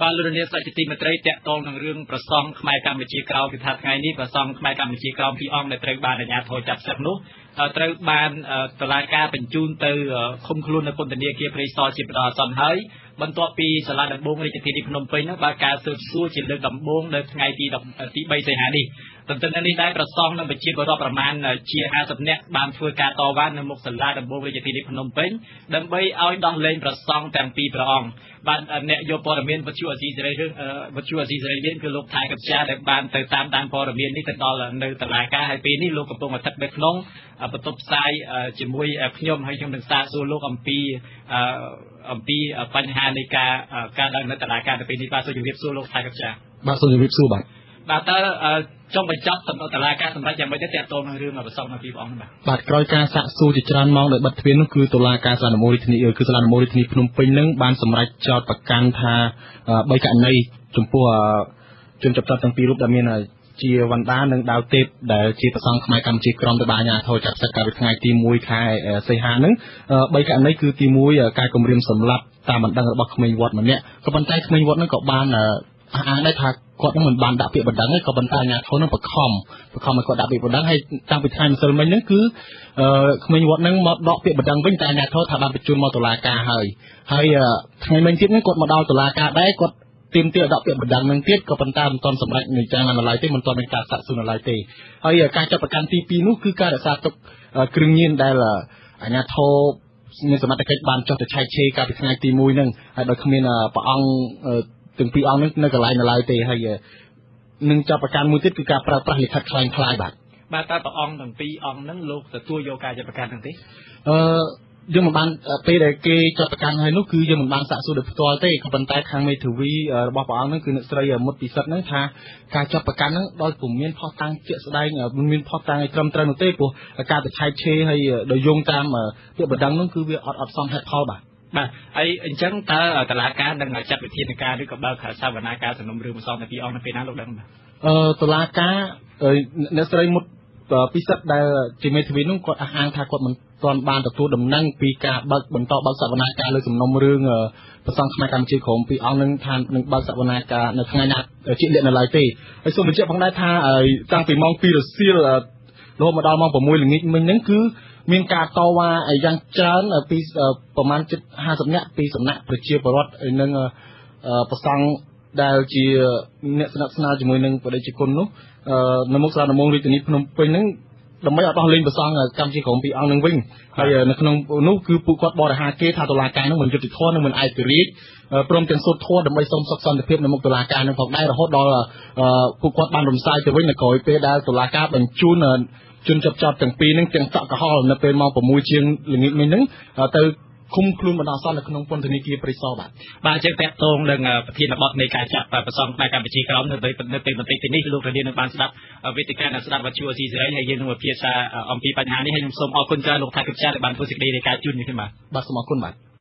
បាទលោកនាងសាច់ទីមេត្រីតាក់ទងនឹងរឿងប្រសង់ខ្មែរកម្ពុជាក្រោមគឺថាថ្ងៃនេះប្រសង់ខ្មែរកម្ពុជាក្រោមពីអង្គដែលត្រូវបានអាជ្ញាធរចាប់សឹកនោះត្រូវបានតុលាការបញ្ជូនទៅឃុំខ្លួននៅពន្ធនាគារព្រៃសរជាបណ្ដោះអាសន្នហើយបន្ទាប់ពីសាលាដំបងរាជធានីភ្នំពេញនោះបានការស៊ើបសួរជាលើកដំបូងនៅថ្ងៃទី3សីហានេះទន្ទឹមនឹងនេះដែរប្រសង់និងប្រជាពលរដ្ឋប្រមាណជា50នាក់បានធ្វើការតវ៉ានៅមុខសាលាដំបងរាជធានីភ្នំពេញដើម្បីឲ្យដោះលែងប្រសង់ទាំងពីរព្រះអង្គបានអ្នកយកព័ត៌មានវិទ្យុអាស៊ីសេរីយើងគឺលោកថៃកព្យាដែលបានទៅតាមដានព័ត៌មាននេះទៅដល់នៅតុលាការហើយពេលនេះលោកកំពុងស្ថិតនៅក្នុងបន្ទប់ផ្សាយជាមួយខ្ញុំហើយខ្ញុំនឹងសារសួរលោកអំពីបញ្ហានៃការដើរនៅតុលាការទៅពេលនេះបាទសូមជម្រាបសួរលោកថៃកព្យាបាទសូមជម្រាបសួរបាទតើចុងបញ្ចប់តុលាការសម្រាប់យ៉ាងម៉េចទៅតាក់ទងនឹងរឿងប្រសងទាំងពីរព្រះអង្គនេះបាទក្រោយការសាកសួរជាច្រើនម៉ោងដោយបិទទ្វារនោះគឺតុលាការសាលាដំបងរាជធានីភ្នំពេញនឹងបានសម្រេចចោទប្រកាន់ថា3ករណីចំពោះជនចាប់ទាំងពីររូបដែលមានជាវណ្ដានិងដាវទេពដែលជាប្រសង់ខ្មែរកម្ពុជាក្រមទៅបានអាជ្ញាធរចាប់សឹកកាលពីថ្ងៃទី1ខែសីហានឹង3ករណីគឺទី1ការគំរាមសម្លាប់តាមបណ្ដឹងរបស់ក្មេងវត្តម្នាក់ក៏ប៉ុន្តែក្មេងវត្តនឹងក៏បានអះអាងដែរថាគាត់នឹងមិនបានដាក់ពាក្យបណ្ដឹងទេក៏ប៉ុន្តែអាជ្ញាធរនឹងបង្ខំឲ្យគាត់ដាក់ពាក្យបណ្ដឹងហើយតាំងពីថ្ងៃម្សិលមិញហ្នឹងគឺក្មេងវត្តនឹងមកដកពាក្យបណ្ដឹងវិញតែអាជ្ញាធរថាបានបញ្ជូនមកតុលាការហើយថ្ងៃមិញទៀតហ្នឹងគាត់មកដល់តុលាការដែរគាត់ទាមទារដកពាក្យបណ្ដឹងនឹងទៀតក៏ប៉ុន្តែមិនទាន់សម្រេចនៃការណានៅឡើយទេមិនទាន់មានការសាកសួរនៅឡើយទេហើយការចាប់ប្រកាន់ទី2នោះគឺការរក្សាទុកគ្រឿងញៀនដែលអាជ្ញាធរមានសមត្ថកិច្ចបានចុះទៅឆែកឆេរកាលពីថ្ងៃទី1ហ្នឹងហើយដោយគ្មានព្រះអង្គទាំងពីរអង្គនេះនៅកន្លែងនៅឡើយទេហើយនឹងចាប់ប្រកាន់មួយទៀតគឺការប្រើប្រាស់លិខិតคล้ายៗបាទតើព្រះអង្គទាំងពីរអង្គហ្នឹងលោកទទួលយកការចាប់ប្រកាន់ហ្នឹងទេយើងមិនបានពេលដែលគេចាប់ប្រកាន់ហើយនោះគឺយើងមិនបានសាកសួរដោយផ្ទាល់ទេក៏ប៉ុន្តែខាងមេធាវីរបស់ព្រះអង្គហ្នឹងគឺអ្នកស្រីមុតពិសិដ្ឋហ្នឹងថាការចាប់ប្រកាន់ហ្នឹងដោយពុំមានផុសតាំងជាក់ស្ដែងមិនមានផុសតាំងឲ្យត្រឹមត្រូវនោះទេព្រោះការទៅឆែកឆេរហើយដោយយោងតាមពាក្យបណ្ដឹងនោះគឺវាអត់សមហេតុផលបាទហើយអញ្ចឹងតើតុលាការនឹងចាត់វិធានការឬក៏បើកសវនាការសំណុំរឿងប្រសងទាំងពីរអង្គនៅពេលណាលោកដឹងតុលាការអ្នកស្រីមុតពិសិដ្ឋដែលជាមេធាវីនោះគាត់អះអាងថាគាត់មិនទាន់បានទទួលដំណឹងពីការបន្តបើកសវនាការលើសំណុំរឿងប្រសងខ្មែរកម្ពុជាក្រមពីរអង្គនឹងថានឹងបើកសវនាការនៅថ្ងៃណាជាក់លាក់នៅឡើយទេហើយសូមបញ្ជាក់ផងដែរថាតាំងពីម៉ោង2រសៀលរហូតមកដល់ម៉ោង6ល្ងាចមិញហ្នឹងគឺមានការតវ៉ាយ៉ាងច្រើនពីប្រមាណជិត50នាក់ពីសំណាក់ប្រជាពលរដ្ឋនិងប្រសង់ដែលជាអ្នកស្និទ្ធស្នាលជាមួយនឹងបដិជគុណនោះនៅមុខសាលាដំបងរាជធានីភ្នំពេញហ្នឹងដើម្បីឲ្យដោះលែងប្រសង់កម្ពុជាក្រមពីរអង្គនឹងវិញហើយនៅក្នុងនោះគឺពួកគាត់បរិហាគេថាតុលាការនឹងមិនយុត្តិធម៌និងមិនឯករាជ្យព្រមទាំងសូត្រធម៌ដើម្បីសុំសុខសន្តិភាពនៅមុខតុលាការនឹងផងដែររហូតដល់ពួកគាត់បានរំសាយទៅវិញនៅក្រោយពេលដែលតុលាការបញ្ជូនជនចាប់ចោតទាំងពីរនឹងទាំងតក់ក្រហល់នៅពេលម៉ោង6ជាងល្ងាចមិញហ្នឹងទៅឃុំខ្លួនបណ្ដោះអាសន្ននៅក្នុងពន្ធនាគារព្រៃសរបាទអញ្ចឹងតាក់ទងនឹងប្រធានបទនៃការចាប់ប្រសងខ្មែរកម្ពុជាក្រោមនៅពេលបន្តិចនេះលោកធានានឹងបានស្ដាប់វេទិកានិងស្ដាប់វិទ្យុអាស៊ីសេរីហើយយើងនឹងពិភាក្សាអំពីបញ្ហានេះហើយខ្ញុំសូមអរគុណច្រើនលោកថៃកព្យាដែលបានធ្វើសេចក្តីរាយការណ៍ជូនខ្ញុំបាទសូមអរគុណបាទ